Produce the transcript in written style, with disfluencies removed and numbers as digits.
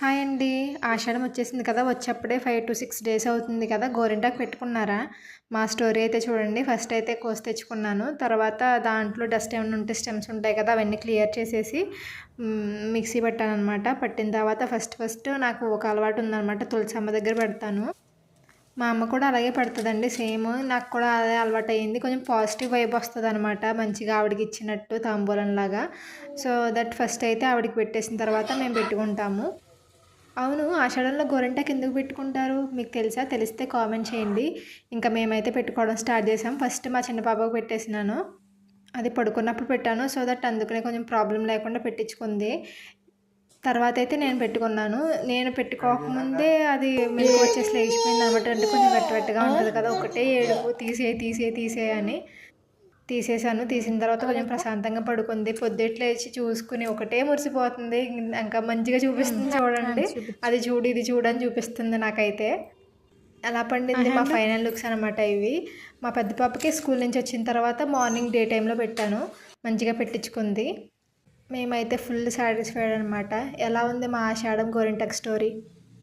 Hi అండి. ఆషాఢం వచ్చేసింది కదా! వచ్చేప్పుడే 5-6 డేస్ అవుతుంది కదా! గోరింటాకు పెట్టుకున్నారా? మా స్టోరీ అయితే చూడండి. ఫస్ట్ అయితే కోసి తెచ్చుకున్నాను. తర్వాత దాంట్లో డస్ట్ ఏమన్నా ఉంటే స్టెమ్స్ ఉంటాయి కదా! అవన్నీ క్లియర్ చేసేసి మిక్సీ పట్టాననమాట. పట్టిన తర్వాత ఫస్ట్ నాకు ఒక అలవాటు ఉందనమాట. తులసమ్మ దగ్గర పెడతాను. మా అమ్మ కూడా అలాగే పెడతదండి సేమ్. నాకు కూడా అదే అలవాటయింది. కొంచెం పాజిటివ్ వైబ్ వస్తదనమాట. మంచిగా ఆవిడకిచ్చినట్టు తాంబూలంలాగా. సో, దట్ ఫస్ట్ అయితే ఆవిడకి పెట్టేసిన తర్వాత మేము పెట్టుకుంటాము. అవును. ఆషాఢంలో గోరింటాకు ఎందుకు పెట్టుకుంటారు? మీకు తెలుసా? తెలిస్తే కామెంట్ చేయండి. ఇంకా మేమైతే పెట్టుకోవడం స్టార్ట్ చేసాం. ఫస్ట్ మా చిన్న పాపకు పెట్టేసినాను. అది పడుకున్నప్పుడు పెట్టాను. సో దట్ అందుకనే కొంచెం ప్రాబ్లమ్ లేకుండా పెట్టించుకుంది. తర్వాతయితే నేను పెట్టుకున్నాను. నేను పెట్టుకోకముందే అది మెలుకువ వచ్చేసి లేచిపోయిందనమాట. అంటే కొంచెం వెట్టగా ఉంటది కదా! ఒకటే ఏడుపు తీసేయి, తీసేయి, తీసేయి అని. తీసేసాను. తీసిన తర్వాత కొంచెం ప్రశాంతంగా పడుకుంది. పొద్దుట లేచి చూసుకొని ఒకటే మురిసిపోతుంది. ఇంకా మంచిగా చూపిస్తుంది చూడండి. అది చూడు, ఇది చూడు అని చూపిస్తుంది నాకైతే. అలా పండింది మా ఫైనల్ లుక్స్ అనమాట ఇవి. మా పెద్ద పాపకి స్కూల్ నుంచి వచ్చిన తర్వాత మార్నింగ్ డే టైంలో పెట్టాను. మంచిగా పెట్టించుకుంది. మేమైతే ఫుల్ సాటిస్ఫైడ్ అనమాట. ఎలా ఉంది మా ఆషాఢం గోరింటాకు స్టోరీ?